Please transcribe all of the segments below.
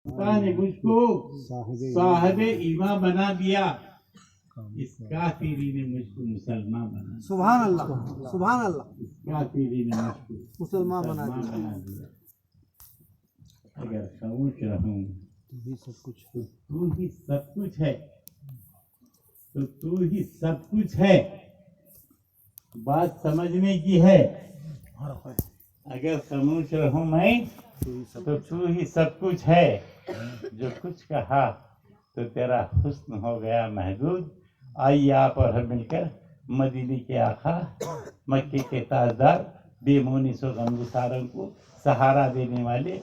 खुदा ने मुझको साहिब ईमान बना दिया, इस काफिरी ने मुझको मुसलमान बना दिया। सुभान अल्लाह, सुभान अल्लाह। इस काफिरी ने मुझको मुसलमान बना दिया। अगर खामोश रहूं तो तू ही सब कुछ है, तो तू ही सब कुछ है। बात समझने की है। अगर खामोश रहूं मैं तो तू ही सब कुछ है। जो कुछ कहा तो तेरा हुस्न हो गया महदूद। आइए आप और हम मिलकर मदीने के आका, मक्के के ताजदार, बेमुनीस और गमगुसारों को सहारा देने वाले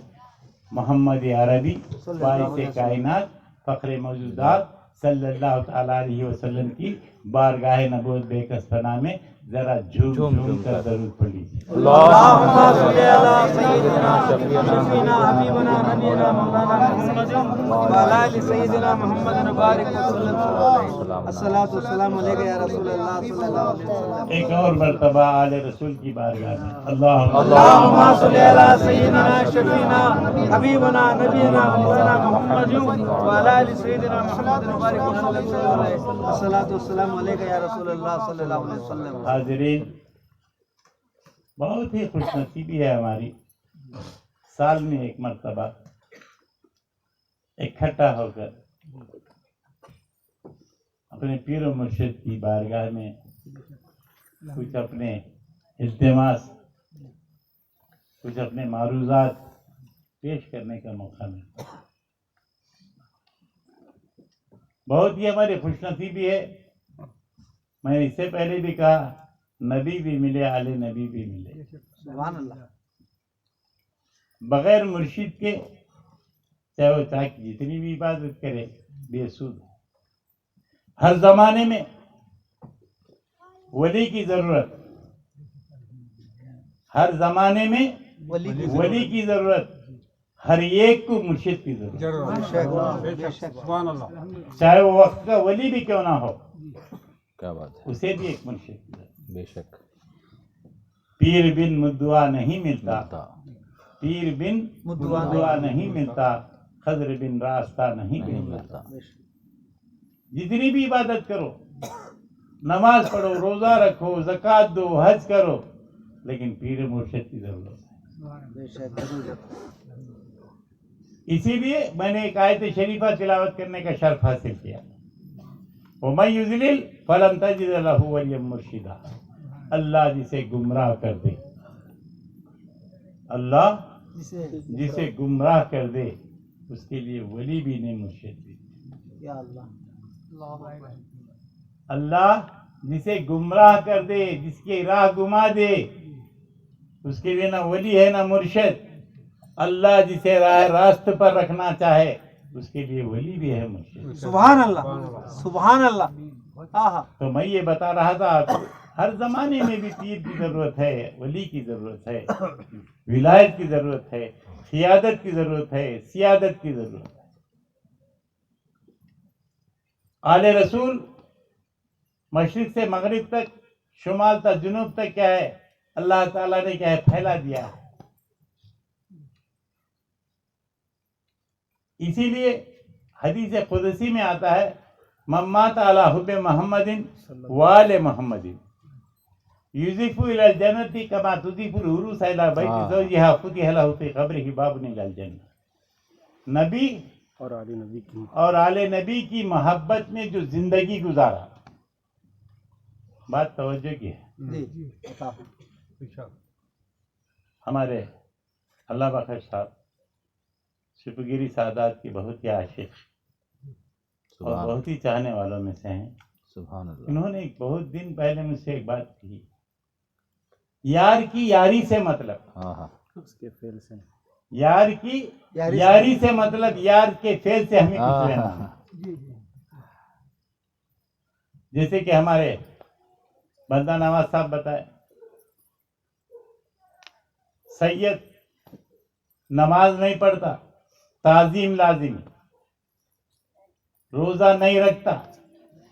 मोहम्मद अरबी बाइस कायनात फखरे मौजूदात सल्लल्लाहु तआला अलैहि वसल्लम की बारगाह नबूवत बेकस पनाह में जरा झूम झूम कर दरूद पढ़ लीजिए। अल्लाहुम्मा सल्ली अला सय्यिदिना शफीना हबीबना नबीना मौलाना मुहम्मद व अला आलि सय्यिदिना मुहम्मद बारिक वसल्लम। अस्सलातु वस्सलामु अलैका या रसूलल्लाह सल्लल्लाहु अलैहि वसल्लम। एक और मर्तबा आले रसूल की बारगाह में अल्लाहुम्मा सल्ली अला सय्यिदिना शफीना हबीबना नबीना मौलाना मुहम्मद व अला आलि सय्यिदिना मुहम्मद बारिक वसल्लम। अस्सलातु वस्सलामु अलैका या रसूलल्लाह सल्लल्लाहु अलैहि वसल्लम। हाज़रीन, बहुत ही खुशनसीबी है हमारी, साल में एक मर्तबा इकट्ठा होकर अपने पीर और मुर्शिद की बारगाह में कुछ अपने इल्तिमास, कुछ अपने मारूज़ात पेश करने का मौका मिलता है। बहुत ही हमारी खुशनसीबी है। मैंने इससे पहले भी कहा, नबी भी मिले, आले नबी भी मिले। सुभान अल्लाह। बगैर मुर्शिद के चाहे वो चाहे जितनी भी इबादत करे बेसुध। हर जमाने में वली की जरूरत, हर जमाने में वली की जरूरत, हर एक को मुर्शिद की जरूरत। सुभान अल्लाह। चाहे वो वक्त का वली भी क्यों ना हो, क्या बात है, उसे भी एक मुर्शिद की जरूरत। बेशक। पीर बिन मुद्दुआ नहीं मिलता, पीर बिन मुद्दुआ नहीं मिलता, खजर बिन रास्ता नहीं मिलता। जितनी भी इबादत करो, नमाज पढ़ो, रोजा रखो, ज़कात दो, हज करो, लेकिन पीर मुर्शिद की जरूरत है। इसीलिए मैंने एक आयत शरीफा तिलावत करने का शर्फ हासिल किया। वमन युज़लिल फलन तजिद लहु वलिय्यन मुर्शिदा। अल्लाह जिसे गुमराह कर दे, अल्लाह जिसे गुमराह कर दे, उसके लिए वली भी नहीं, मुर्शिद भी। या अल्लाह। अल्लाह जिसे गुमराह कर दे, जिसकी राह गुमा दे, उसके लिए ना वली है ना मुर्शिद। अल्लाह जिसे राह रास्त पर रखना चाहे, उसके लिए वली भी है, मुर्शिद। सुभान अल्लाह, सुभान अल्लाह। आहा। तो मैं ये बता रहा था आपको, हर जमाने में भी पीर की जरूरत है, वली की जरूरत है, विलायत की जरूरत है, खियादत की जरूरत है, सियादत की जरूरत है। आले रसूल मशरिक से मगरिब तक, शुमाल तक, जुनूब तक क्या है, अल्लाह ताला ने क्या है, फैला दिया है। इसीलिए हदीस कुदसी में आता है, मम्मात अला हुब्बे मोहम्मदिन वाले मोहम्मदिन युज़िफु इलल जन्नति कमा तुज़िफुल हुरूस इला बैति ज़ौजिहा फुतिहा लहु फी क़ब्रिही बाबुन इलल जन्नह। नबी और आले नबी की मोहब्बत में जो जिंदगी गुजारा, बात तवज्जो की है। हमारे अल्लाह बख्श साहब शिपगिरी सादात की बहुत ही आशिक और बहुत ही चाहने वालों में से हैं। सुभान अल्लाह। इन्होंने एक बहुत दिन पहले मुझसे एक बात कही, यार की यारी से मतलब, हाँ हाँ, उसके फेल से, यार की यारी से मतलब यार के फेल से हमें कुछ लेना है। जैसे कि हमारे बंदा नवाज साहब बताए, सैयद नमाज नहीं पढ़ता, ताजीम लाजिमी, रोजा नहीं रखता,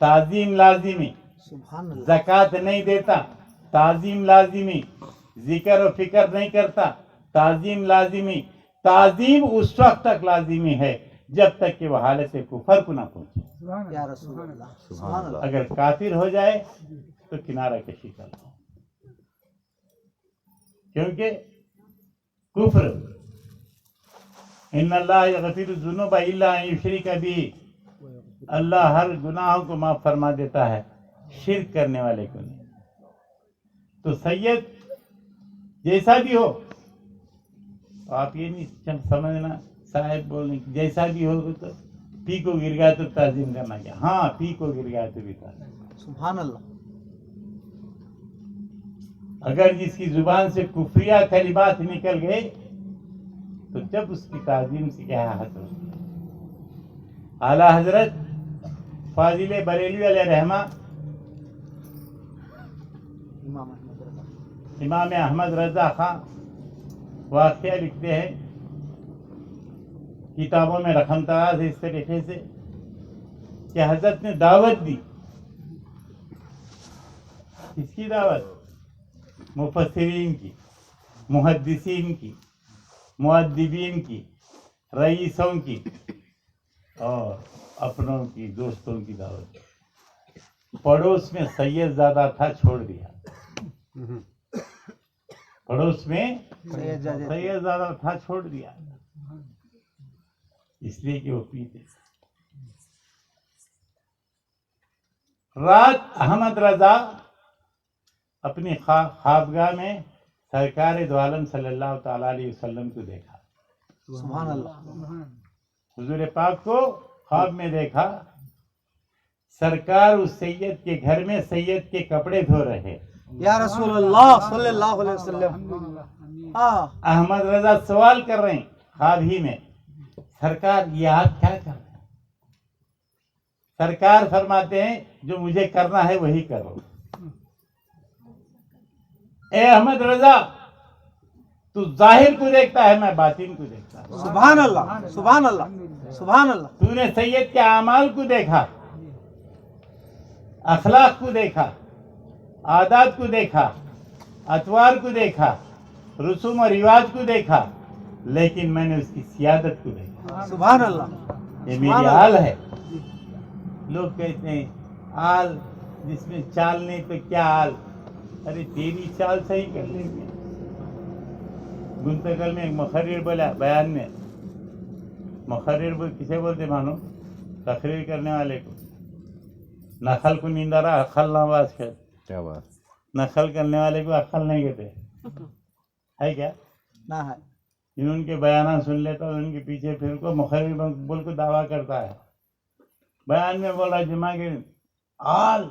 ताजीम लाजिमी, सुभान अल्लाह। ज़कात नहीं देता, ताजीम लाजिमी, जिक्र और फिक्र नहीं करता, ताजीम लाजिमी, تعظیم اس وقت تک لازمی ہے جب تک کہ وہ حالت کفر کو نہ پہنچے. یا رسول اللہ سبحان اللہ. اگر کافر ہو جائے تو کنارہ کشی کر لو، کیونکہ کفر ان اللہ یغفر الذنوب الا ان یشرک بہ، اللہ ہر گناہوں کو معاف فرما دیتا ہے شرک کرنے والے کو نہیں. تو سید جیسا بھی ہو، آپ یہ نہیں سمجھنا صاحب بولنے جیسا بھی ہو تو پی کو گر گیا تو تعظیم کرنا کیا. ہاں پی کو گر گیا تو بھی تعظیم. سبحان اللہ. اگر جس کی زبان سے کفریہ کلمات نکل گئے تو جب اس کی تعظیم سے کیا حد ہو. اعلیٰ حضرت فاضل بریلوی علیہ رحمہ امام احمد رضا خان واقعہ لکھتے ہیں کتابوں میں رقم تراز ہے اس طریقے سے کہ حضرت نے دعوت دی. کس کی دعوت؟ مفسرین کی، محدثین کی، مؤدبین کی، رئیسوں کی اور اپنوں کی، دوستوں کی دعوت. پڑوس میں سید زیادہ تھا چھوڑ دیا. پڑوس میں سید زیادہ تھا چھوڑ دیا اس لیے کہ وہ پیتے. رات احمد رضا اپنی خوابگاہ میں سرکار دو عالم صلی اللہ تعالی علیہ وسلم کو دیکھا. سبحان اللہ. حضور پاک کو خواب میں دیکھا، سرکار اس سید کے گھر میں سید کے کپڑے دھو رہے. یا رسول اللہ صلی اللہ علیہ وسلم. احمد رضا سوال کر رہے ہیں خواب ہی میں، سرکار یہ آپ کیا کر رہے ہیں؟ سرکار فرماتے ہیں جو مجھے کرنا ہے وہی کرو. اے احمد رضا تو ظاہر کو دیکھتا ہے، میں باطن کو دیکھتا ہوں. سبحان اللہ سبحان اللہ سبحان اللہ. تو نے سید کے اعمال کو دیکھا، اخلاق کو دیکھا، عادات کو دیکھا، اطوار کو دیکھا، رسوم و رواج کو دیکھا، لیکن میں نے اس کی سیادت کو دیکھا. سبحان اللہ. یہ میری آل ہے. لوگ کہتے ہیں آل جس میں چال نہیں تو کیا آل. ارے تیری چال صحیح کر لیں گے. گنتقل میں ایک مقرر بولا بیان میں، مقرر کسے بولتے مانو؟ تقریر کرنے والے کو. نقل کو نیند آ رہا عقل نہ باز کر. کیا بات. نقل کرنے والے کو عقل نہیں کہتے ہے کیا؟ نہ ہے. ان کے بیانات سن لیتا ہے ان کے پیچھے پھر کو مقرر بول کو دعویٰ کرتا ہے. بیان میں بول رہا جمع کے آل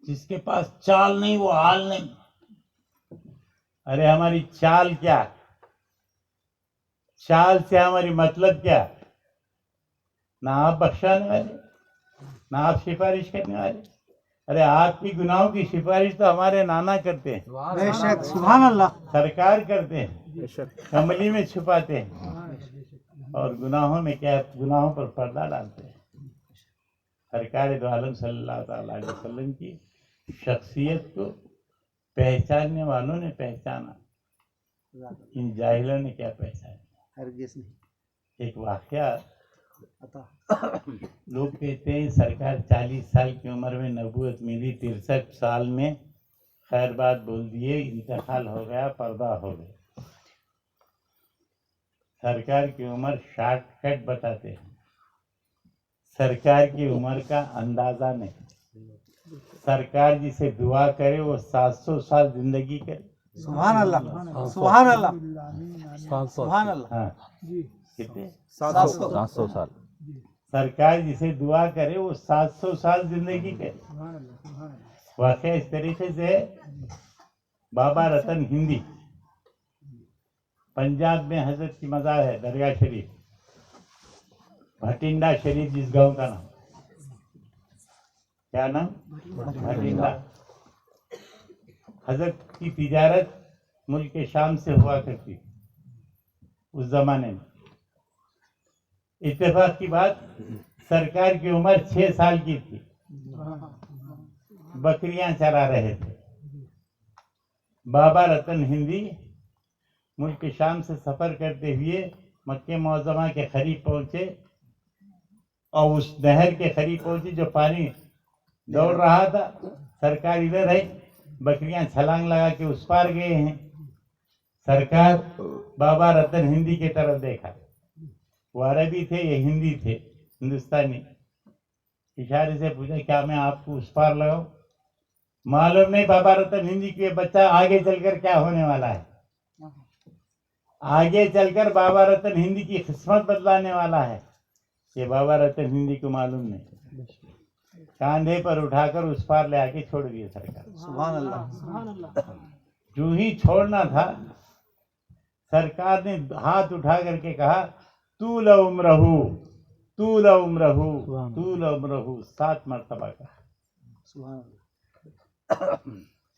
جس کے پاس چال نہیں وہ آل نہیں. ارے ہماری چال کیا؟ چال سے ہماری مطلب کیا؟ نہ آپ بخشانے والے، نہ آپ سفارش کرنے والے. ارے آپ کی گناہوں کی سفارش تو ہمارے نانا کرتے ہیں، بے شک. سبحان اللہ. سرکار کرتے ہیں، کملی میں چھپاتے ہیں اور گناہوں میں کیا گناہوں پر پردہ ڈالتے ہیں. سرکار دو عالم صلی اللہ تعالی علیہ وسلم کی شخصیت کو پہچاننے والوں نے پہچانا، ان جاہلوں نے کیا پہچانا. ہرگز نہیں. ایک واقعہ لوگ کہتے ہیں سرکار 40 سال کی عمر میں نبوت ملی، 63 سال میں خیر بات بول دیے، انتقال ہو گیا، پردہ ہو گیا. سرکار کی عمر شارٹ کٹ بتاتے ہیں. سرکار کی عمر کا اندازہ نہیں. سرکار جسے دعا کرے وہ 700 سال زندگی کرے. سبحان اللہ سبحان اللہ سبحان اللہ. ہاں کتنے؟ 700 سال. سرکار جسے دعا کرے وہ 700 سال زندگی کرے. واقعہ اس طریقے سے بابا رتن ہندی، پنجاب میں حضرت کی مزار ہے، درگاہ شریف، بھٹنڈا شریف جس گاؤں کا نام. کیا نام؟ بھٹنڈا. حضرت کی تجارت ملک شام سے ہوا کرتی اس زمانے میں. اتفاق کی بات سرکار کی عمر 6 سال کی تھی، بکریاں چرا رہے تھے. بابا رتن ہندی मुल्क शाम से सफ़र करते हुए मक्के मुअज़्ज़मा के करीब पहुँचे और उस नहर के करीब पहुँचे जो पानी दौड़ रहा था। सरकार इधर है, बकरियां छलांग लगा के उस पार गए हैं। सरकार बाबा रतन हिंदी की तरफ देखा, वो अरबी थे ये हिंदी थे, हिंदुस्तानी। इशारे से पूछा क्या मैं आपको उस पार लगाऊं? मालूम नहीं बाबा रतन हिंदी के बच्चा आगे चलकर क्या होने वाला है। आगे चलकर बाबा रतन हिंदी की किस्मत बदलाने वाला है, ये बाबा रतन हिंदी को मालूम नहीं। कांधे पर उठाकर उस पार ले आके छोड़ दिए सरकार। सुभान अल्लाह। जो ही छोड़ना था, सरकार ने हाथ उठा करके कहा तूल उम्रहू, तूल उम्रहू, तूल उम्रहू, 7 मरतबा कहा।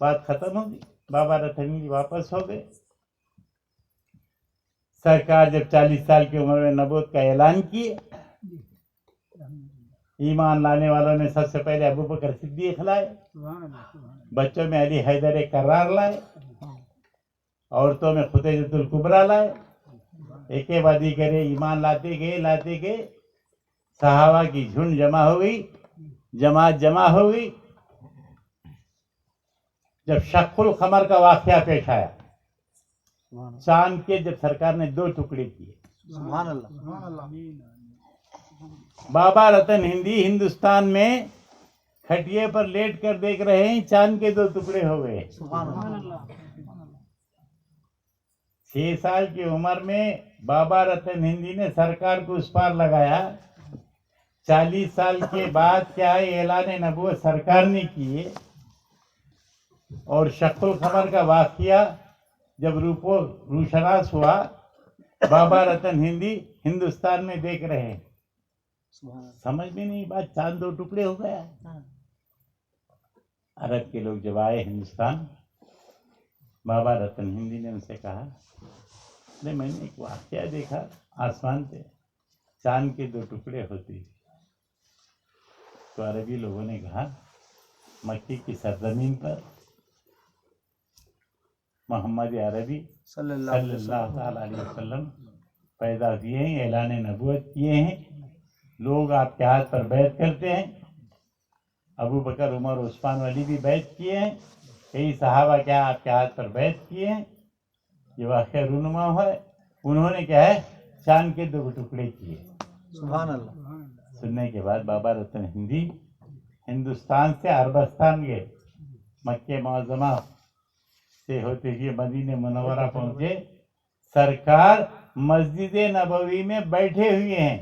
बात खत्म होगी, बाबा रतन हिंदी वापस हो गए। सरकार जब 40 साल की उम्र में नबूवत का ऐलान किए, ईमान लाने वालों में सबसे पहले अबू बकर सिद्दीक लाए, बच्चों में अली हैदर कर्रार लाए, औरतों में खुतैजतुल कुबरा लाए। एक के बाद करे ईमान लाते गए, सहाबा की झुंड जमा हो गई, जमात जमा हो गई। जब शक्कुल कमर का वाकया पेश आया, चांद के जब सरकार ने 2 टुकड़े किए, सुभान अल्लाह। बाबा रतन हिंदी हिंदुस्तान में खटिए पर लेट कर देख रहे हैं, चांद के 2 टुकड़े हो गए। सुभान अल्लाह। 6 साल की उम्र में बाबा रतन हिंदी ने सरकार को उस पार लगाया। 40 साल के बाद क्या है ऐलान नबूवत सरकार ने किए, और शक्कुल कमर का वाकया जब रूशनास हुआ, बाबा रतन हिंदी हिंदुस्तान में देख रहे हैं। समझ में नहीं बात, चांद 2 टुकड़े हो गया। अरब के लोग जब आए हिंदुस्तान, बाबा रतन हिंदी ने उनसे कहा नहीं मैंने एक वाकया देखा, आसमान पे चांद के 2 टुकड़े होते। तो अरबी लोगों ने कहा मक्के की सरजमीन पर मोहम्मद अरबी सल्लल्लाहु अलैहि वसल्लम पैदा हुए हैं, ऐलान नबूवत किए हैं, लोग आपके हाथ पर बैत करते हैं। अबू बकर, उमर, उस्मान, अली भी बैत किए हैं, कई सहाबा क्या आपके हाथ पर बैत किए हैं। ये वाक़या रूनुमा है। उन्होंने क्या है चांद के 2 टुकड़े किए। सुभान अल्लाह। सुनने के बाद बाबा रतन हिंदी हिंदुस्तान से अरबस्तान गए, मक्के मुअज़्ज़मा से होते हुए मदीने मुनव्वरा पहुंचे। सरकार मस्जिद नबवी में बैठे हुए हैं।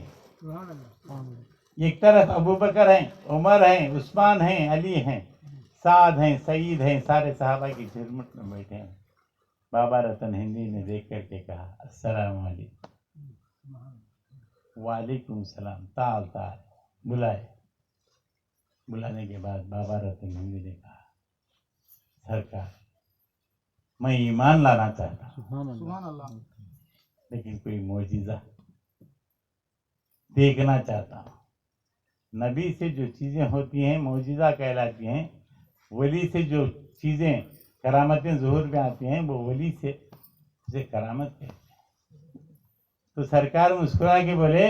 एक तरफ अबू बकर हैं, उमर हैं, उस्मान हैं, अली हैं, साद हैं, सईद हैं, सारे सहाबा की झुरमुट में बैठे हैं। बाबा रतन हिंदी ने देख करके कहा अस्सलाम वालेकुम। वालेकुम सलाम। ताल ताल बुलाए। बुलाने के बाद बाबा रतन हिंदी ने कहा सरकार मैं ईमान लाना चाहता हूँ, लेकिन कोई मौजिज़ा देखना चाहता हूँ। नबी से जो चीज़ें होती हैं मौजिज़ा कहलाती हैं, वली से जो चीज़ें करामतें ज़ुहूर में आती हैं वो वली से उसे करामत कहते हैं। तो सरकार मुस्कुरा के बोले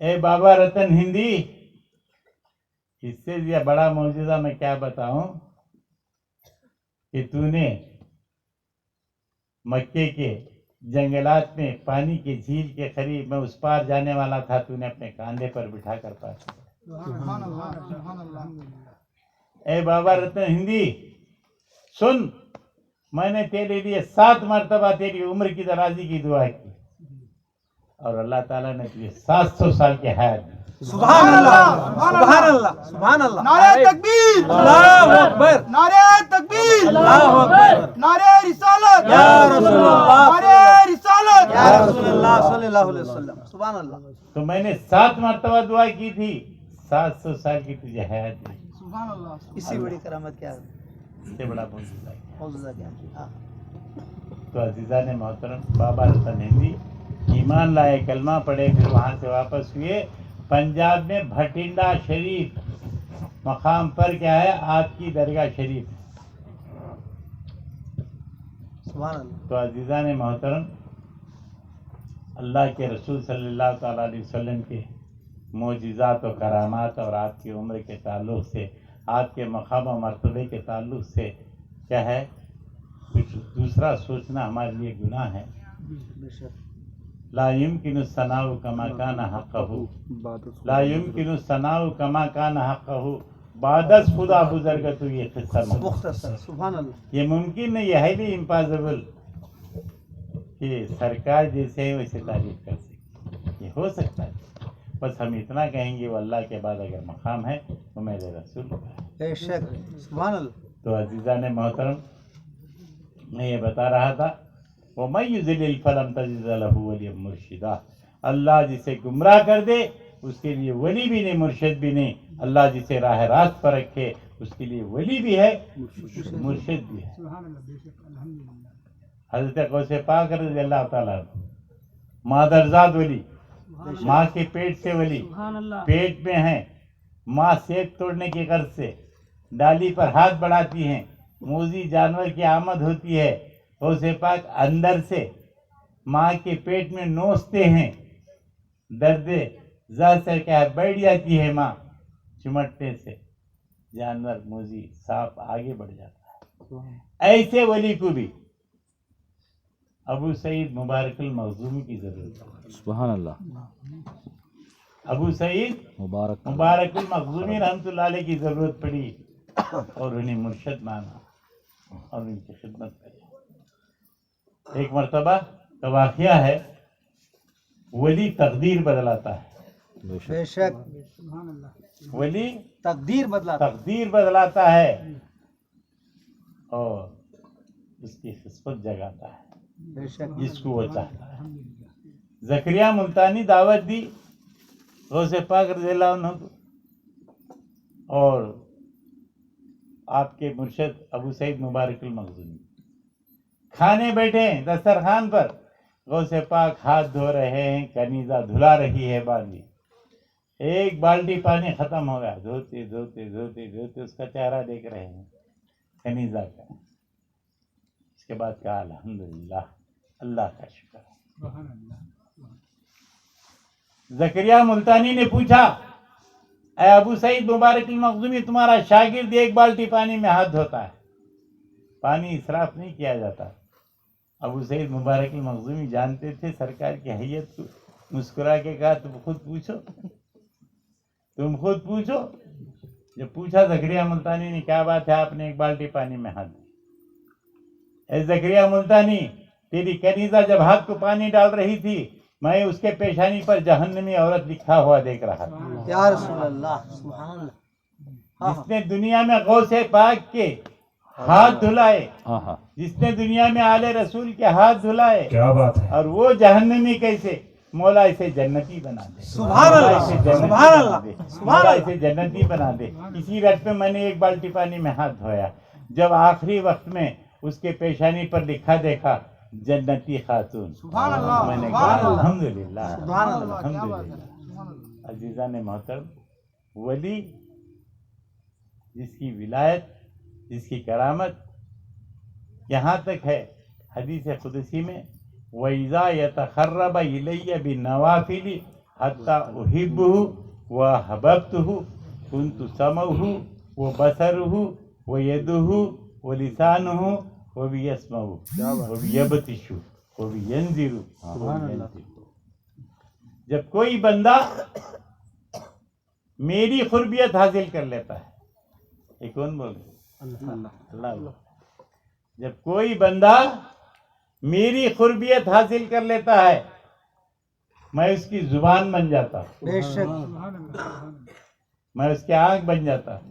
ए बाबा रतन हिंदी, इससे भी बड़ा मौजिज़ा मैं क्या बताऊं कि तूने मक्के के जंगलात में पानी की झील के करीब मैं उस पार जाने वाला था, तूने अपने कांधे पर बिठा कर पास। ए बाबा रतन हिंदी सुन, मैंने तेरे लिए 7 मरतबा तेरी उम्र की दराजी की दुआ की और अल्लाह ताला ने तुझे 700 साल की हयात दी। सुभान अल्लाह, सुभान अल्लाह, सुभान अल्लाह। नारे तकबीर, अल्लाहु अकबर, नारे तकबीर, अल्लाहु अकबर, नारे रिसालत, या रसूलुल्लाह, नारे रिसालत, या रसूलुल्लाह सल्लल्लाहु अलैहि वसल्लम। सुभान अल्लाह। तो मैंने 7 मरतबा दुआ की थी, 700 साल की तुझे हयात दी। सुभान अल्लाह। इससे बड़ी करामत क्या है? इससे बड़ा मौजूदा है। मौजूदा क्या है? हाँ। तो अजीज़ा ने मोहतरम बाबा रतन हिंदी ईमान लाए, कलमा पढ़े, फिर वहाँ से वापस हुए। पंजाब में भटिंडा शरीफ मकाम पर क्या है आपकी दरगाह शरीफ। सुभान अल्लाह। तो अजीज़ान मोहतरम, अल्लाह के रसूल सल्लल्लाहु ताला अलैहि वसल्लम के मोजिज़ात और करामात और आपकी उम्र के ताल्लुक़ से, आपके मकाम और मर्तबे के ताल्लुक़ से क्या है, कुछ दूसरा सोचना हमारे लिए गुनाह है। ला युमकिनु सनाउ कमा काना हक़्क़हु, ला युमकिनु सनाउ कमा काना हक़्क़हु, बादस खुदा बुज़र्गतु, ये क़िस्सा मुख्तसर सुभान अल्लाह। ये मुमकिन नहीं है, हाईली इम्पॉसिबल कि सरकार जैसे है वैसे तारीफ कर सके। ये हो सकता है, बस हम इतना कहेंगे वो अल्लाह के बाद अगर मकाम है तो मेरे रसूल का है। बेशक सुभान अल्लाह। तो अजीज़ान मोहतरम, मैं ये बता रहा था, वो मैं युज़िलिल फलम तजिद लहू वलिय्यन मुर्शिदा, अल्लाह जिसे गुमराह कर दे उसके लिए वली भी नहीं, मुर्शिद भी नहीं। अल्लाह जिसे राह रास्त पर रखे उसके लिए वली भी है, मुर्शिद भी है। हज़रत गौसे पाक रज़ियल्लाहु ताला मादरजाद वली, माँ के पेट से वली, पेट में है, माँ सेब तोड़ने की गर्ज से डाली पर हाथ बढ़ाती हैं, मूजी जानवर की आमद होती है, गौसे पाक अंदर से माँ के पेट में नोचते हैं, दर्द से क्या है बैठ जाती है माँ, चिमटने से जानवर मूजी सांप आगे बढ़ जाता है। ऐसे वली को भी अबू सईद मुबारकुल मखज़ूमी की जरूरत है। सुभान अल्लाह। अबू सईद मुबारकुल मखज़ूमी रहमतुल्लाह अलैह की जरूरत पड़ी और उन्हें मुर्शद माना और उनकी खिदमत करी। एक मर्तबा का वाक़या है, वली तकदीर बदलाता है। बेशक वली तकदीर बदलाता तकदीर बदलाता है और उसकी किस्मत जगाता है बेशक जिसको वो चाहता है। ज़करिया मुल्तानी दावत दी गौसे पाक रज़ियल्लाहु अन्हु को और आपके मुर्शद अबू सईद मुबारकुल मखज़ूमी खाने बैठे दस्तरखान पर, गौसे पाक हाथ धो रहे हैं, कनीज़ा धुला रही है बांधी, एक बाल्टी पानी खत्म हो गया, धोते धोते धोते धोते उसका चेहरा देख रहे हैं कनीज़ा का। इसके बाद कहा अल्हम्दुलिल्लाह, अल्लाह का शुक्र। ज़करिया मुल्तानी ने पूछा, ऐ अबू सईद मुबारकुल मखज़ूमी, तुम्हारा शागिर्द एक बाल्टी पानी में हाथ धोता है, पानी इसराफ नहीं किया जाता। अबू सईद मुबारकुल मखज़ूमी जानते थे सरकार की हैयत को, मुस्कुरा के कहा तुम खुद पूछो, तुम खुद पूछो। जब पूछा ज़करिया मुल्तानी ने, क्या बात है आपने एक बाल्टी पानी में हाथ दी? ऐ ज़करिया मुल्तानी, तेरी कनीज़ा जब हाथ को पानी डाल रही थी, मैं उसके पेशानी पर जहन्नमी औरत लिखा हुआ देख रहा था। या रसूल अल्लाह सुभान अल्लाह। जिसने दुनिया में गौसे पाक के हाथ धुलाए, जिसने दुनिया में आले रसूल के हाथ धुलाए, क्या बात है, और वो जहन्नमी कैसे, मौला इसे जन्नती बना दे, सुभान अल्लाह सुभान अल्लाह मौला इसे जन्नती बना दे। इसी रट में मैंने एक बाल्टी पानी में हाथ धोया, जब आखिरी वक्त में उसके पेशानी पर लिखा देखा जन्नती खातून, मैंने कहा अल्हम्दुलिल्लाह अल्हम्दुलिल्लाह। अजीज़ान मोहतरम, वली जिसकी विलायत, जिसकी करामत यहाँ तक है, हदीस कुदसी में वइज़ा यतक़र्रब इलय्य बिन्नवाफिल हत्ता उहिब्बुहु व हबब्तुहु कुन्तु समउहु व बसरुहु व यदुहु व लिसानुहु व बियस्महु व बियबतिशु व बियंज़िरु व बियंज़िरु। जब कोई बंदा मेरी खुर्बियत हासिल कर लेता है, ये कौन बोल रहे? अल्लाह। जब कोई बंदा मेरी खुर्बियत हासिल कर लेता है, मैं उसकी जुबान बन जाता हूँ, बेशक मैं उसके आँख बन जाता हूँ,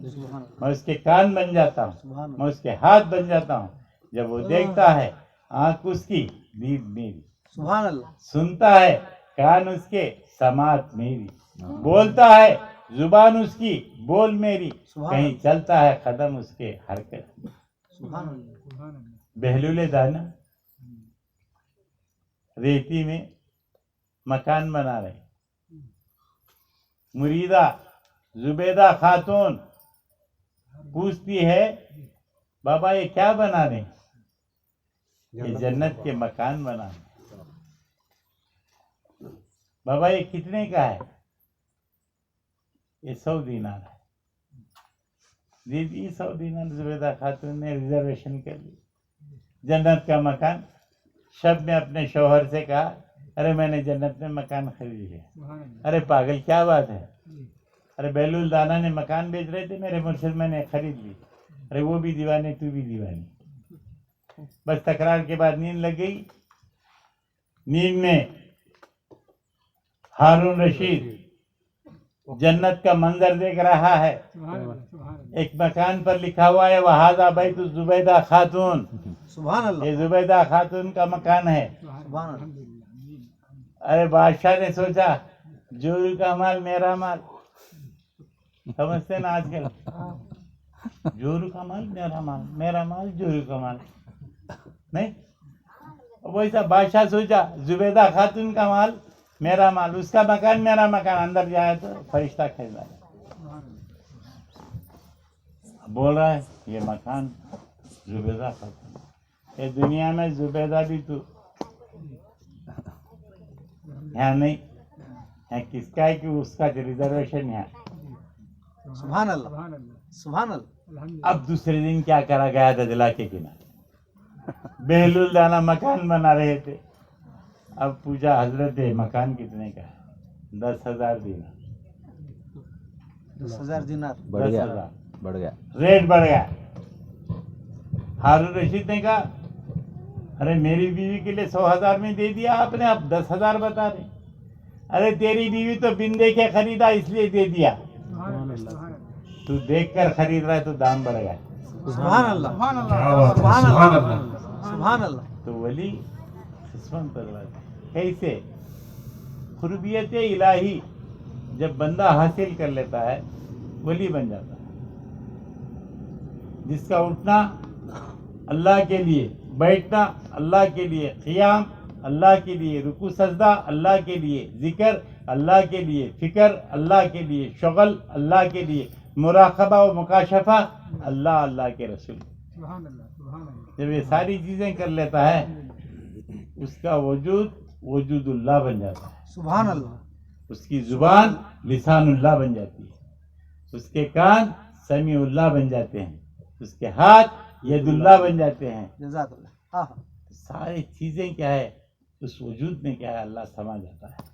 मैं उसके कान बन जाता हूँ, मैं उसके हाथ बन जाता हूँ। जब वो देखता है, आँख उसकी, दीद मेरी, सुभान अल्लाह। सुनता है, कान उसके, समात मेरी, बोलता है, जुबान उसकी, बोल मेरी, कहीं चलता है, कदम उसके, हरकत। सुभान अल्लाह। बहलूले दाना रेती में मकान बना रहे, मुरीदा जुबेदा खातून पूछती है, बाबा ये क्या बना रहे? یہ جنت کے مکان بنا. بابا یہ کتنے کا ہے؟ یہ 100 دینار ہے. دیدی 100 دینار زبیدہ خاتون نے ریزرویشن کر لی. جنت کا مکان. شب میں اپنے شوہر سے کہا ارے میں نے جنت میں مکان خرید لیا. ارے پاگل کیا بات ہے؟ ارے بیلول دانا نے مکان بیچ رہے تھے میرے مرشد میں نے خرید لی. ارے وہ بھی دیوانے تو بھی دیوانی. بس تکرار کے بعد نیند لگ گئی. نیند میں ہارون رشید جنت کا منظر دیکھ رہا ہے. ایک مکان پر لکھا ہوا ہے وہذا بیت زبیدہ خاتون. سبحان اللہ. یہ زبیدہ خاتون کا مکان ہے. سبحان اللہ. ارے بادشاہ نے سوچا جورو کا مال میرا مال. سمجھتے نا آج کل جورو کا مال میرا مال، میرا مال جورو کا مال نہیں. ویسا بادشاہ سوچا زبیدہ خاتون کا مال میرا مال، اس کا مکان میرا مکان. اندر جائے تو فرشتہ کھیل رہا ہے. بول رہا ہے یہ مکان زبیدہ خاتون. یہ دنیا میں زبیدہ بھی تو یہاں نہیں ہے. کس کا ہے کہ اس کا ریزرویشن ہے. سبحان اللہ. سبحان اللہ. اب دوسرے دن کیا کرا گیا تھا دلا کے کنارے بہلول دانا مکان بنا رہے تھے. اب پوچھا حضرت مکان کتنے کا ہے؟ 10,000 دینار. 10,000 دینار. بڑھ گیا 10,000 بڑھ گیا. ریٹ بڑھ گیا. ہارون رشید نے کہا ارے میری بیوی کے لیے 100,000 میں دے دیا آپ نے، اب 10,000 بتا رہے. ارے تیری بیوی تو بن دے کے خریدا اس لیے دے دیا. تو دیکھ کر خرید رہا ہے تو دام بڑھ گیا. سبحان اللہ. سبحان اللہ. سبحان اللہ. تو ولی قسمت پرور کیسے قربیت الہی جب بندہ حاصل کر لیتا ہے ولی بن جاتا ہے. جس کا اٹھنا اللہ کے لیے، بیٹھنا اللہ کے لیے، قیام اللہ کے لیے، رکوع سجدہ اللہ کے لیے، ذکر اللہ کے لیے، فکر اللہ کے لیے، شغل اللہ کے لیے، مراقبہ و مکاشفہ اللہ کے رسول. جب یہ ساری چیزیں کر لیتا ہے اس کا وجود اللہ بن جاتا ہے. سبحان اللہ. اس کی زبان لسان اللہ بن جاتی ہے. اس کے کان سمیع اللہ بن جاتے ہیں. اس کے ہاتھ ید اللہ بن جاتے ہیں. جزاک اللہ. ہاں ہاں. ساری چیزیں کیا ہے اس وجود میں کیا ہے اللہ سما جاتا ہے.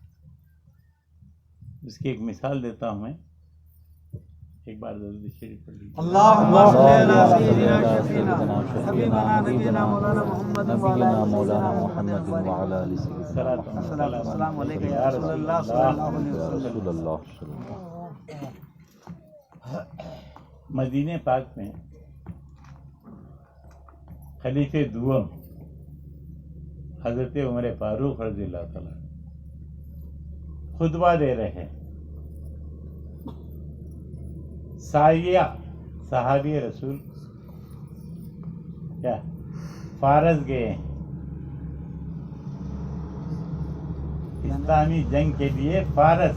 اس کی ایک مثال دیتا ہوں میں. ایک بار درود شریف پڑھ لیجیے. اللہم صلی علی سیدنا شفیعنا حبیبنا نبینا مولانا محمد نبینا مولانا محمد وعلی آلہ سیدنا السلام علیکم یا رسول اللہ صلی اللہ علیہ وسلم. رسول اللہ صلی اللہ. مدینہ پاک میں خلیفہ دوم حضرت عمر فاروق رضی اللہ تعالیٰ خطبہ دے رہے ہیں. سایہ صحابی رسول کیا فارس گئے ہیں اسلامی جنگ کے لیے. فارس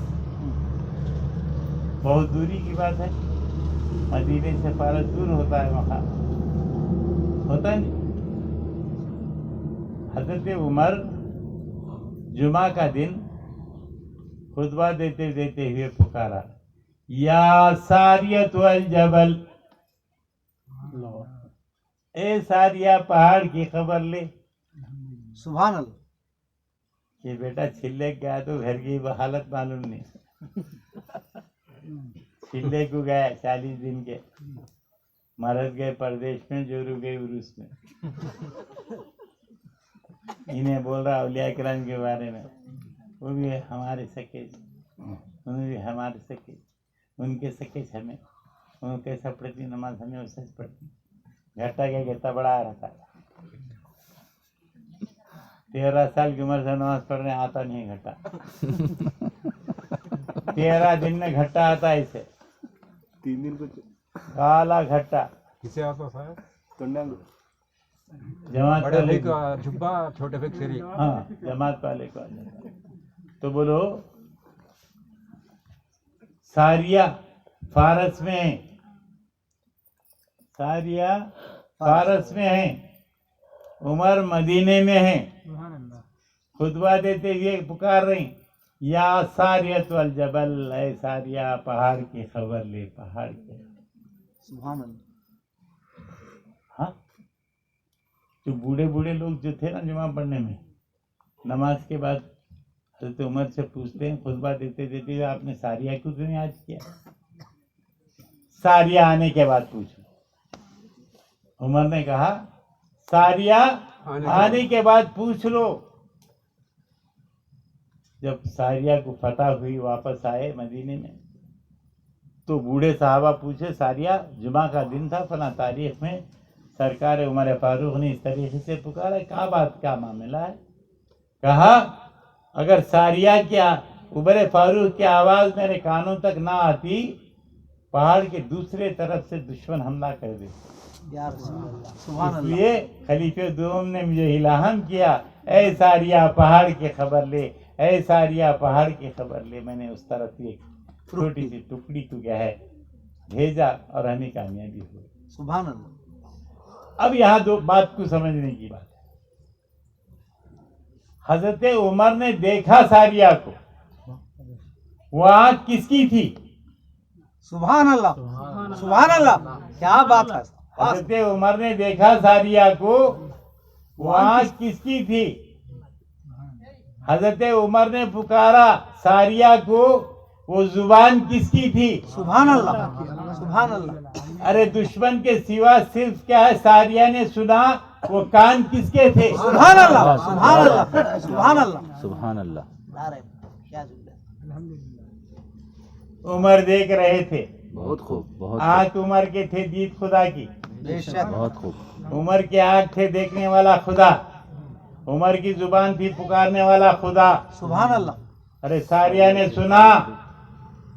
بہت دوری کی بات ہے. مدینے سے فارس دور ہوتا ہے، وہاں ہوتا نہیں. حضرت عمر جمعہ کا دن خطبہ دیتے ہوئے پکارا یا ساریۃ الجبل، اے ساریہ پہاڑ کی خبر لے. سبحان اللہ. کہ بیٹا چھلے گیا تو گھر کی حالت معلوم نہیں. چھلے کو گیا 40 دن کے، مرد گئے پردیش میں، جورو گئے عروس میں. انہیں بول رہا اولیاء کرام کے بارے میں، وہ بھی ہمارے سکے، انہیں بھی ہمارے سکے، ان کے سکے ہمیں، ان کیسا پڑھتی نماز ہمیں ویسا پڑھتی. گھٹا گیا گھٹا بڑا رہتا ہے. 13 سال کی عمر سے نماز پڑھنے آتا نہیں گھٹا. 13 دن میں گھٹا آتا ہے اسے. 3 دن کو کالا گھٹا. کسے آتا صاحب؟ جماعت بڑے والے بھائی کا جھبا، چھوٹے بھائی سری. ہاں جماعت والے کو آ جاتا ہے. تو بولو ساریہ فارس میں ہیں، ساریہ فارس میں ہیں. عمر مدینے میں ہیں، خطبہ دیتے ہوئے پکار رہی یا ساریت والجبل، اے ساریہ پہاڑ کی خبر لے، پہاڑ کی. سبحان اللہ. ہاں جو بوڑھے بوڑھے لوگ جو تھے نا جمعہ پڑھنے میں، نماز کے بعد حضرت عمر سے پوچھتے ہیں خطبہ دیتے دیتے ہوئے آپ نے ساریہ کیوں نہیں یاد کیا؟ ساریہ آنے کے بعد پوچھو. عمر نے کہا ساریہ آنے کے بعد پوچھ لو. جب ساریہ کو فتح ہوئی واپس آئے مدینے میں تو بوڑھے صحابہ پوچھے ساریہ جمعہ کا دن تھا فلاں تاریخ میں سرکار عمر فاروق نے اس طریقے سے پکارا، کیا بات کیا معاملہ ہے؟ کہا اگر ساریہ کیا عمر فاروق کی آواز میرے کانوں تک نہ آتی پہاڑ کے دوسرے طرف سے دشمن حملہ کر دیتے. یا رسول اللہ. سبحان اس اللہ. لیے خلیفہ دوم نے مجھے الہام کیا، اے ساریہ پہاڑ کی خبر لے، اے ساریہ پہاڑ کی خبر لے. میں نے اس طرف ایک چھوٹی سی ٹکڑی کو کیا ہے بھیجا اور ہمیں کامیابی ہوئی. سبحان اللہ. اب یہاں دو بات کو سمجھنے کی بات ہے. حضرت عمر نے دیکھا ساریہ کو، وہ آنکھ کس کی تھی؟ سبحان اللہ. سبحان اللہ. کیا بات ہے. حضرت عمر نے دیکھا ساریہ کو، وہ آنکھ کس کی تھی؟ حضرت عمر نے پکارا ساریہ کو، وہ زبان کس کی تھی؟ سبحان اللہ. سبحان اللہ. ارے دشمن کے سوا صرف کیا ہے ساریہ نے سنا، وہ کان کس کے تھے؟ سبحان اللہ. سبحان اللہ. سبحان اللہ. سبحان اللہ. کیا ذکر ہے. عمر دیکھ رہے تھے. بہت خوب. بہت آنکھ عمر کے تھے دید خدا کی. بے شک. بہت خوب. عمر کے آنکھ تھے دیکھنے والا خدا. عمر کی زبان تھی پکارنے والا خدا. سبحان اللہ. ارے ساریہ نے سنا،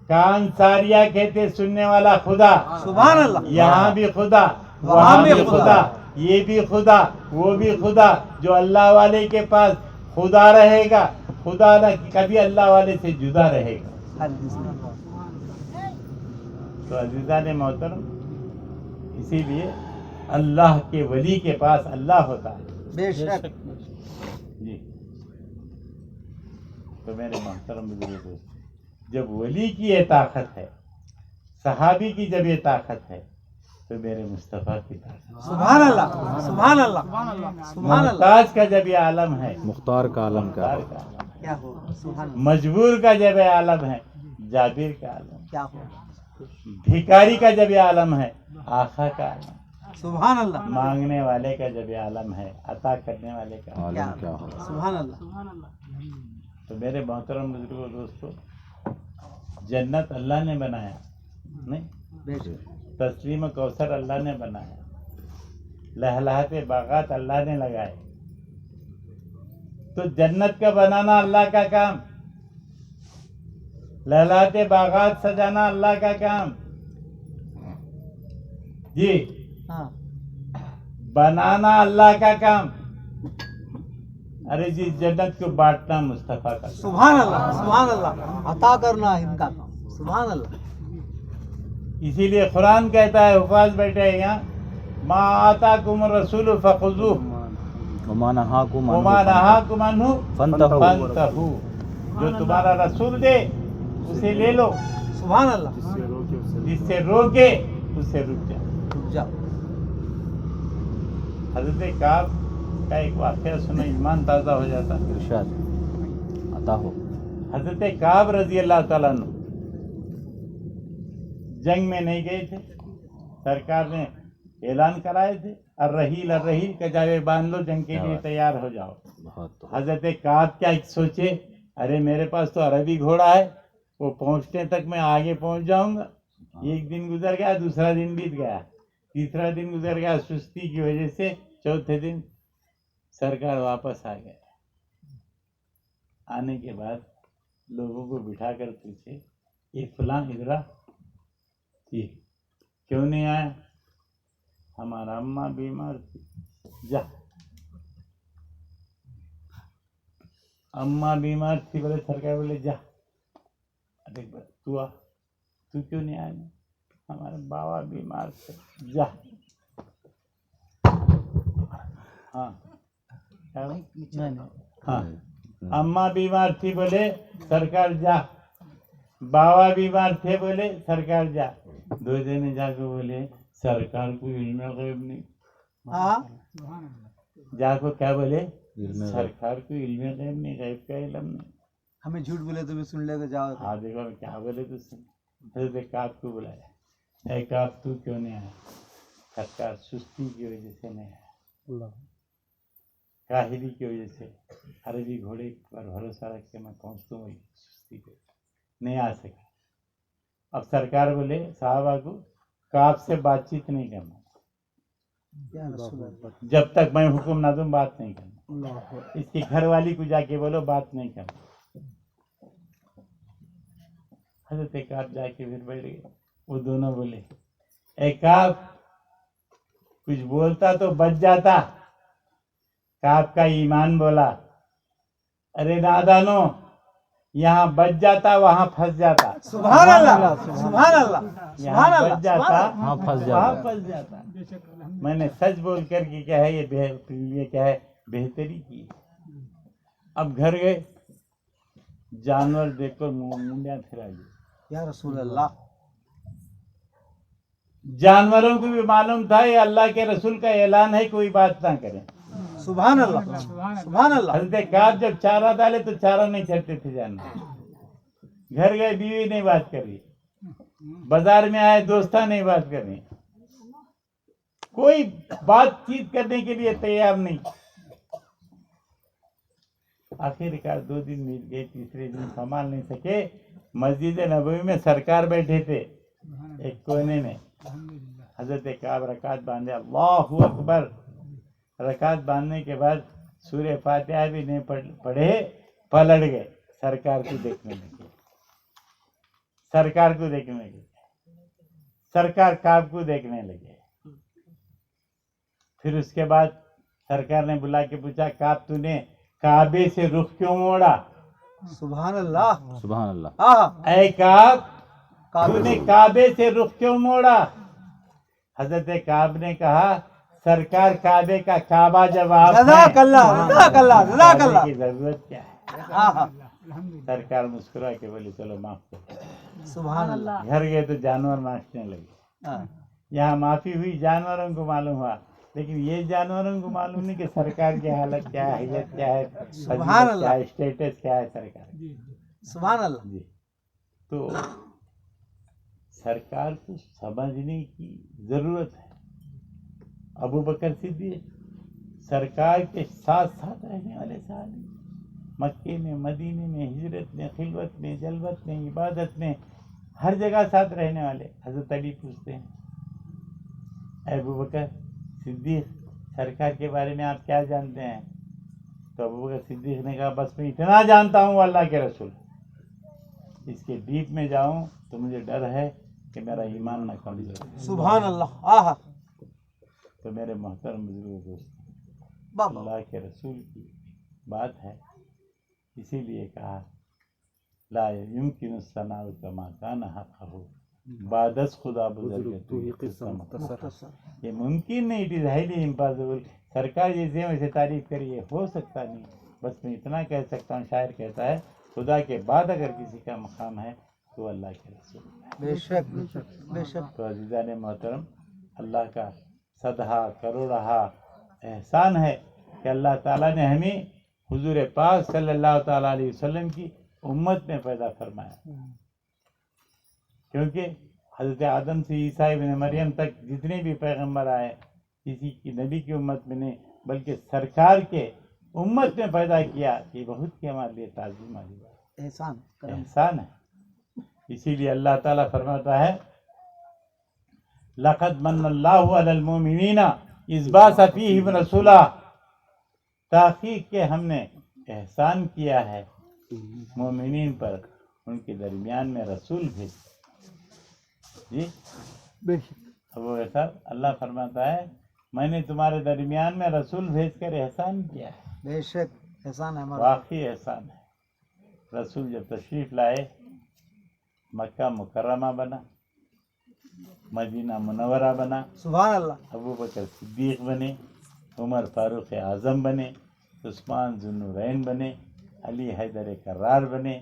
کان ساریہ کہتے سننے والا خدا. سبحان اللہ. یہاں بھی خدا، وہاں بھی خدا، یہ بھی خدا، وہ بھی خدا. جو اللہ والے کے پاس خدا رہے گا، خدا نہ کبھی اللہ والے سے جدا رہے گا. تو عزیزان محترم، اسی لیے اللہ کے ولی کے پاس اللہ ہوتا ہے. بے شک. جی تو میرے محترم بزرگوں، جب ولی کی یہ طاقت ہے، صحابی کی جب یہ طاقت ہے، تو میرے مصطفیٰ کی طاقت. سبحان اللہ. سبحان اللہ. سبحان اللہ. محتاج کا جب یہ عالم ہے، مختار کا عالم کا مختار کا عالم، کیا ہوگا. سبحان اللہ. مجبور کا جب یہ عالم ہے، جابر کا عالم، کیا ہوگا. بھکاری کا جب یہ عالم ہے، آقا کا عالم، سبحان اللہ. مانگنے والے کا جب یہ عالم ہے، عطا کرنے والے کا. عالم کیا ہوگا. سبحان اللہ. تو میرے محترم بزرگوں دوستو، جنت اللہ نے بنایا نہیں، بے شک. تسلیم کوثر اللہ نے بنایا، لہلہات باغات اللہ نے لگائے. تو جنت کا بنانا اللہ کا کام، لہلہات باغات سجانا اللہ کا کام. جی ہاں. بنانا اللہ کا کام. ارے جی جنت کو بانٹنا مصطفیٰ کا کام. سبحان اللہ. سبحان اللہ. عطا کرنا ان کا کام. سبحان اللہ. اسی لیے قرآن کہتا ہے، حفاظ بیٹھے ہیں یہاں، ما آتاکم الرسول فخذوہ وما نہاکم وما نہاکم عنہ فانتہوا. فانتہوا. جو تمہارا رسول دے اسے لے لو، سبحان اللہ. جس سے روکے اس سے رک جاؤ. رک جاؤ. حضرت کعب کا ایک واقعہ سنا، ایمان تازہ ہو جاتا. ارشاد عطا ہو. حضرت کعب رضی اللہ تعالیٰ عنہ جنگ میں نہیں گئے تھے، سرکار نے اعلان کرائے تھے الرحیل الرحیل کا جاوے باندھ لو، جنگ کے لیے تیار ہو جاؤ. بہت حضرت کعب کیا سوچے، ارے میرے پاس تو عربی گھوڑا ہے، وہ پہنچنے تک میں آگے پہنچ جاؤں گا. ایک دن گزر گیا، دوسرا دن بیت گیا، تیسرا دن گزر گیا، سستی کی وجہ سے چوتھے دن سرکار واپس آ گئے. آنے کے بعد لوگوں کو بٹھا کر پوچھے، یہ فلاں ادھر تھی، کیوں نہیں آیا؟ ہمارا اماں بیمار تھی. جا اماں بیمار تھی. بولے سرکار بولے جا. ارے تو آ، تو کیوں نہیں آیا؟ ہمارے بابا بیمار تھے. جا. ہاں क्या हुआ? हाँ, अम्मा बीमार थी, बोले सरकार जा। बाबा बीमार थे, बोले सरकार जा। दो जने जाकर बोले सरकार को इल्म गैब नहीं। जाको क्या बोले? सरकार को इल्म गैब नहीं, गैब का इल्म नहीं। हमें झूठ बोले तो भी सुन लेगा जाओ। हाँ देखो क्या बोले तो सुन। फिर काब को बुलाया, काब तू क्यों नहीं आया? सरकार सुस्ती की वजह से नहीं आया, काहिली की वजह से। अरबी घोड़े पर भरोसा रख के मैं पहुँचता हूँ, सुस्ती पे नहीं आ सका। अब सरकार बोले साहबा को काब से बातचीत नहीं करना, जब तक मैं हुक्म ना दूं बात नहीं करना। इसकी घरवाली को जाके बोलो बात नहीं करना। हजरत काब जाके फिर बैठ गए। वो दोनों बोले काब कुछ बोलता तो बच जाता। काब का ईमान बोला, अरे नादानो, यहाँ बच जाता वहाँ फंस जाता। सुभान अल्लाह, सुभान अल्लाह, सुभान यहाँ अल्लाह, बच जाता हाँ, फंस वहाँ जाता। फंस जाता। मैंने सच बोल करके क्या है ये क्या है बेहतरी की। अब घर गए, जानवर देखकर मुंडिया फिरा ली। या रसूल अल्लाह। जानवरों को भी मालूम था ये अल्लाह के रसूल का ऐलान है, कोई बात ना करें। सुभान अल्लाह, सुभान अल्लाह। हजरत काब जब चारा डाले तो चारा नहीं चढ़ते थे जानवर। घर गए, बीवी नहीं बात करी। बाजार में आए, दोस्ता नहीं बात करी। कोई बातचीत करने के लिए तैयार नहीं। आखिरकार 2 दिन बीत गए, तीसरे दिन संभाल नहीं सके। मस्जिद नबवी में सरकार बैठे थे एक कोने में। हजरत काब रकात बांधे, अल्लाहु अकबर। रकात बांधने के बाद सूर्य फातिहा भी नहीं पढ़े, पलट गए। सरकार को देखने लगे, सरकार को देखने लगे, सरकार काब को देखने लगे। फिर उसके बाद सरकार ने बुला के पूछा, काब तूने काबे से रुख क्यों मोड़ा? सुभान अल्लाह, सुभान अल्लाह। हाँ, काब काबे तूने काबे से रुख क्यों मोड़ा? हजरत काब ने कहा, सरकार काबे का काबा जवाब जज़ाकल्लाह, जज़ाकल्लाह, जज़ाकल्लाह। की जरूरत क्या है? हाँ, हाँ, सरकार मुस्कुरा के बोले चलो माफ करो। सुभान अल्लाह। घर गए तो जानवर नाचने लगे। हाँ, यहाँ माफी हुई, जानवरों को मालूम हुआ, लेकिन ये जानवरों को मालूम नहीं कि सरकार की हालत क्या है, हैसियत क्या है, सुभान फजीलत क्या है, स्टेटस क्या है सरकार की। सुभान अल्लाह। जी, तो सरकार को समझने की जरूरत है। अबू बकर सिद्दीक सरकार के साथ साथ रहने वाले साहब, मक्के में, मदीने में, हिजरत में, खिलवत में, जलवत में, इबादत में, हर जगह साथ रहने वाले। हजरत अली पूछते हैं, अबू बकर सिद्दीक सरकार के बारे में आप क्या जानते हैं? तो अबू बकर सिद्दीक ने कहा, बस मैं इतना जानता हूँ अल्लाह के रसूल, इसके डीप में जाऊं तो मुझे डर है कि मेरा ईमान न कमजोर है। सुभान अल्लाह। आहा, तो मेरे मोहतरम बुजुर्ग दोस्त, बाबा। अल्लाह के रसूल की बात है, इसीलिए कहा ला युमकिन सनाउ कमा काना हक़हु बादस खुदा बुजुर्ग तू ही किस्सा मुख्तसर। ये मुमकिन नहीं, इट इज हाईली इम्पॉसिबल। सरकार जैसे वैसे तारीफ करी, ये हो सकता नहीं। बस मैं इतना कह सकता हूँ, शायर कहता है, खुदा के बाद अगर किसी का मकाम है तो अल्लाह के रसूल है। बेशक, बेशक। तो अज़ीज़ान मोहतरम, अल्लाह का सदहा करोड़हा एहसान है कि अल्लाह ताला ने हमें हुजूर पाक सल्लल्लाहु ताला अलैहि वसल्लम की उम्मत में पैदा फरमाया। क्योंकि हज़रत आदम से ईसा इब्न मरियम तक जितने भी पैगंबर आए, किसी की नबी की उम्मत में नहीं, बल्कि सरकार के उम्मत में पैदा किया। ये बहुत ही हमारे लिए ताज़ीम वाली बात, एहसान, एहसान है। इसीलिए अल्लाह ताला फरमाता है, लक़द मन्नल्लाहु अलल मुमिनीना इज़ बअसा फ़ीहिम रसूला। ताक़ीद के हमने एहसान किया है मोमिनीन पर, उनके दरमियान में रसूल भेज। जी अब साहब, अल्लाह फरमाता है, मैंने तुम्हारे दरमियान में रसूल भेजकर एहसान किया है। बेशक एहसान है हमारा। वाकई एहसान है। रसूल जब तशरीफ लाए, मक्का मुकर्रमा बना, मदीना मुनव्वरा बना, सुभान अल्लाह। अबू बकर सिद्दीक बने, उमर फारूक आज़म बने, عثمان ذوالنورین بنے، علی حیدر کرار بنے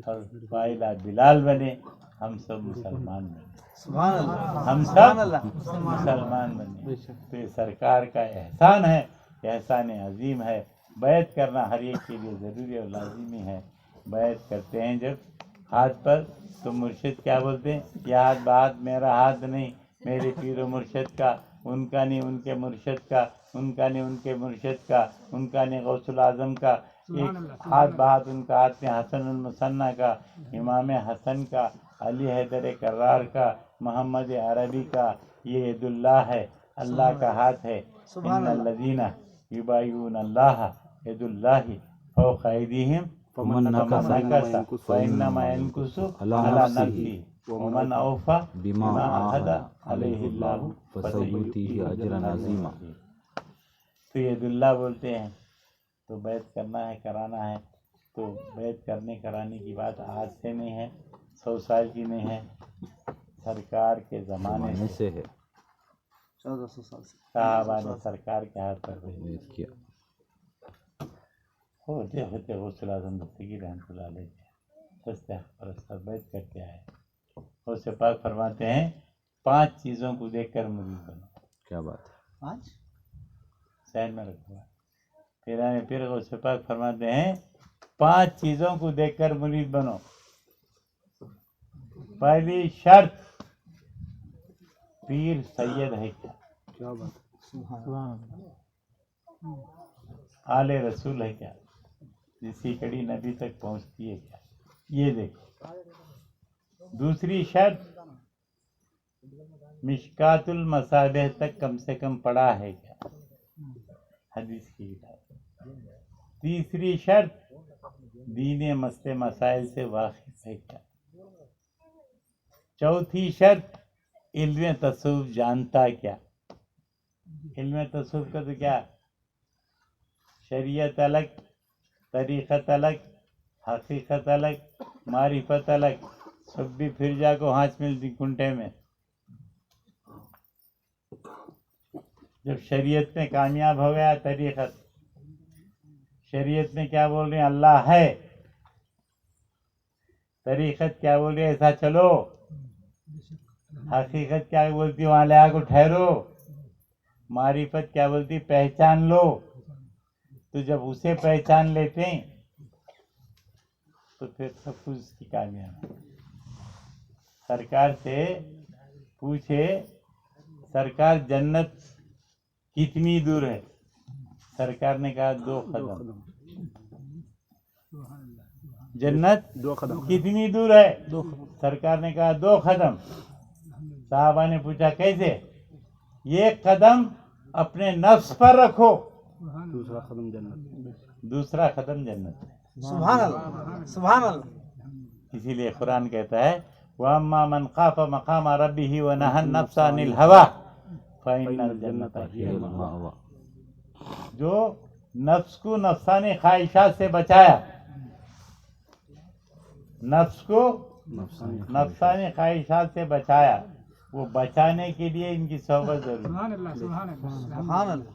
اور فائلہ بلال بنے، ہم سب مسلمان بنے، سبحان اللہ، ہم سبحان سب اللہ، مسلمان بنے۔ تو یہ سرکار کا احسان ہے، احسان عظیم ہے۔ بیعت کرنا ہر ایک کے لیے ضروری اور لازمی ہے۔ بیعت کرتے ہیں جب ہاتھ پر تو مرشد کیا بولتے ہیں؟ یہ ہاتھ بہاتھ میرا ہاتھ نہیں، میرے پیر و مرشد کا، ان کا نہیں ان کے مرشد کا، ان کا نہیں ان کے مرشد کا، ان کا نہیں غوث العظم کا، ایک ہاتھ بہاتھ ان کا ہاتھ میں حسن المثنیٰ کا، امام حسن کا، علی حیدر کرار کا، محمد عربی کا، یہ ید اللہ ہے، اللہ کا ہاتھ ہے۔ ان الذین یبایعون اللہ ید اللہ فوق ایدیہم فمن نکث فإنما ينكث على نفسه ومن أوفى بما عاهد عليه الله فسيؤتيه أجرا عظيما۔ تو ید اللہ بولتے ہیں۔ تو بیعت کرنا ہے، کرانا ہے، تو بیعت کرنے کرانے کی بات آج سے نہیں ہے، 100 سال کی نہیں ہے، سرکار کے زمانے زمانے سے ہے 1400 سال سے صحابہ نے سرکار کے ہاتھ پر بیعت کیا۔ ہوتے ہوتے غوث اعظم دستگیر رحمۃ اللہ علیہ دست حق پرست بیعت کرتے آئے۔ غوث پاک فرماتے ہیں 5 چیزوں کو دیکھ کر مرید بنو۔ کیا بات ہے؟ 5 ذہن میں رکھو۔ پھر غوث پاک فرماتے ہیں 5 چیزوں کو دیکھ کر مرید بنو۔ پہلی شرط، پیر سید ہے کیا؟ کیا بات ہے؟ آل رسول ہے کیا؟ جس کی کڑی نبی تک پہنچتی ہے کیا؟ یہ دیکھو۔ دوسری شرط، مشکات المصابیح تک کم سے کم پڑھا ہے کیا؟ حدیث کی کتاب۔ تیسری شرط، دین مسئلے مسائل سے واقف ہے کیا؟ چوتھی شرط، علم تصوف جانتا کیا؟ علم تصوف کا تو کیا، شریعت الگ، طریقت الگ، حقیقت الگ، معرفت الگ، سب بھی پھر جا کو ہانچ ملتی کنٹے میں۔ جب شریعت میں کامیاب ہو گیا طریقت، شریعت میں کیا بول رہے ہیں؟ اللہ ہے۔ طریقت کیا بول رہی ہے؟ ایسا چلو۔ حقیقت کیا بولتی ہے؟ وہاں لے آ کو ٹھہرو۔ معرفت کیا بولتی؟ پہچان لو۔ تو جب اسے پہچان لیتے ہیں تو پھر سب کچھ اس کی کامیاب ہے۔ سرکار سے پوچھے سرکار جنت کتنی دور ہے؟ سرکار نے کہا 2 قدم۔ جنت 2 قدم۔ کتنی دور ہے؟ سرکار نے کہا 2 قدم۔ صحابہ نے پوچھا کیسے؟ 1 قدم اپنے نفس پر رکھو، دوسرا قدم جنت۔ دوسرا قدم جنت۔ سبحان اللہ، سبحان اللہ۔ اسی لیے قرآن کہتا ہے وَأَمَّا مَنْ خَافَ مَقَامَ رَبِّهِ وَنَهَى النَّفْسَ عَنِ الْهَوَىٰ فَإِنَّ الْجَنَّةَ هِيَ الْمَأْوَىٰ۔ جو نفس کو نفسانی خواہشات سے بچایا، نفس کو نفسانی خواہشات سے بچایا، وہ بچانے کے لیے ان کی صحبت ضروری ہے۔ سبحان اللہ،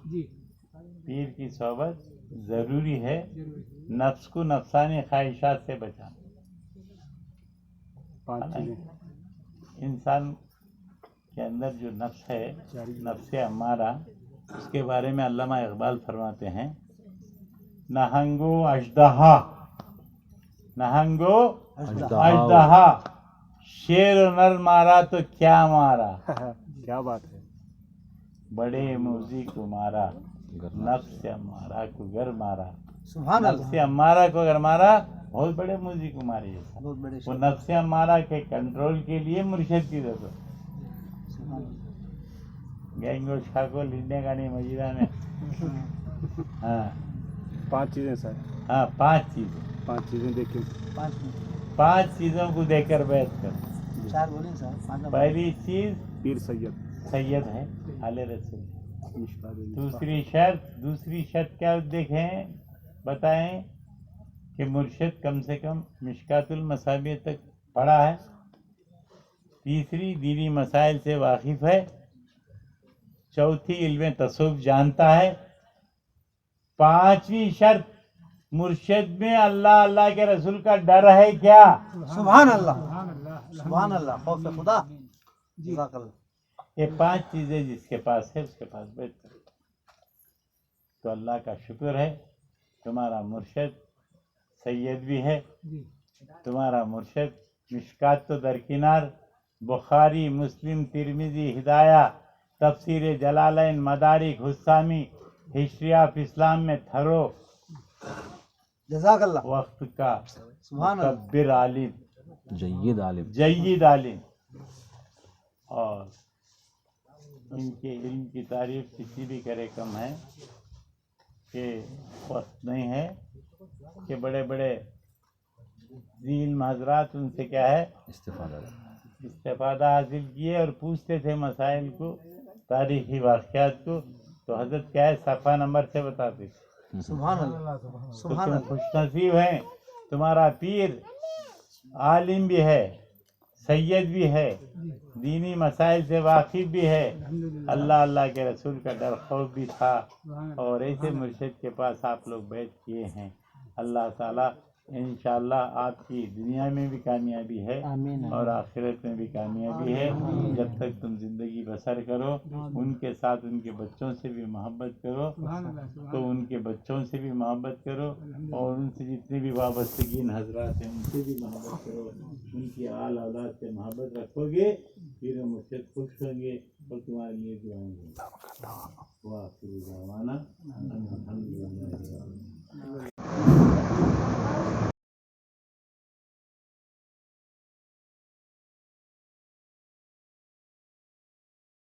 پیر کی صحبت ضروری ہے، نفس کو نفسانی خواہشات سے بچانا۔ 5 چیزیں۔ انسان کے اندر جو نفس ہے، نفس امارہ، اس کے بارے میں علامہ اقبال فرماتے ہیں نہنگو اژدہا، نہنگو اژدہا، شیر و نر مارا تو کیا مارا، کیا بات ہے؟ بڑے موزی کو مارا، نفس امارہ کو گر مارا۔ سبحان نفس اللہ، امارہ کو اگر مارا بہت بڑے موزی کو مارے جیسا۔ بہت بڑے وہ نفس امارہ کے کنٹرول کے لیے مرشد کی ضرورت ہے۔ گینگوش کھا کو لڑنے کا نہیں مجیدہ میں۔ ہاں 5 چیزیں سر۔ ہاں 5 چیزیں، 5 چیزیں دیکھیں۔ 5 چیزوں کو دیکھ کر بیعت کر۔ 4 بولیں سر، 5 پہلی چیز پیر سید۔ سید ہے، آل رسول۔ مشکات۔ دوسری شرط کیا دیکھیں بتائیں کہ مرشد کم سے کم مشکات المصابیح تک پڑھا ہے۔ تیسری، دینی مسائل سے واقف ہے۔ چوتھی، علم تصوف جانتا ہے۔ पांचवी शर्त मुर्शिद में अल्लाह अल्लाह के रसूल का डर है क्या? सुभान अल्लाह सुभान अल्लाह खौफ खुदा जज़ाकल्लाह। ये 5 चीजें जिसके पास है उसके पास बैठ कर तो अल्लाह का शुक्र है तुम्हारा मुर्शिद सैयद भी है, तुम्हारा मुर्शिद मिशकात तो दरकिनार, बुखारी मुस्लिम तिरमिजी हिदाया तफसीर जलालैन मदारिक हुस्सामी हिस्ट्री ऑफ इस्लाम में थरो जज़ाकल्लाह वक्त का सुभान अल्लाह। मुकब्बिर आलिम जय्यद आलिम जय्यद आलिम और इनके इल्म की तारीफ किसी भी करे कम है कि वक्त नहीं है कि बड़े बड़े इल्म हजरात उनसे क्या है इस्तेफादा हासिल किए और पूछते थे मसाइल को तारीखी वाक़यात को तो हजरत क्या है सफ़ा नंबर से बताते थे। सुभान अल्लाह तो सुभान तुम अल्लाह। खुशनसीब हैं, तुम्हारा पीर आलिम भी है, सैयद भी है, दीनी मसाइल से वाकिफ भी है, अल्लाह अल्लाह के रसूल का डर खौफ भी था और ऐसे मुर्शिद के पास आप लोग बैठ किए हैं। अल्लाह ताला इंशाअल्लाह आपकी दुनिया में भी कामयाबी है और आखिरत में भी कामयाबी है। जब तक तुम ज़िंदगी बसर करो उनके साथ उनके बच्चों से भी मोहब्बत करो तो उनके बच्चों से भी मोहब्बत करो और उनसे जितने भी वाबस्तगीन हजरात हैं उनसे भी मोहब्बत करो। उनकी आल औलाद से मोहब्बत रखोगे फिर मुझसे खुश होंगे और तुम्हारे लिए दुआएं होंगी। वाह